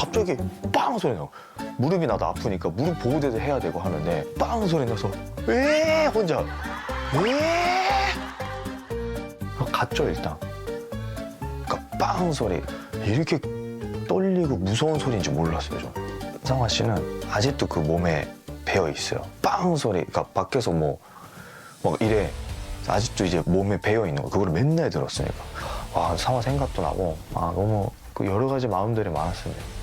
갑자기 빵 소리 나고 무릎이 나도 아프니까 무릎 보호대도 해야 되고 하는데 빵 소리 나서 왜 혼자 왜 갔죠 일단. 그러니까 빵 소리 이렇게 떨리고 무서운 소리인지 몰랐어요 저. 상화 씨는 아직도 그 몸에 배어 있어요. 빵 소리, 그러니까 밖에서 뭐 이래 아직도 이제 몸에 배어 있는 거 그거를 맨날 들었으니까 와 상화 생각도 나고 아 너무 그 여러 가지 마음들이 많았습니다.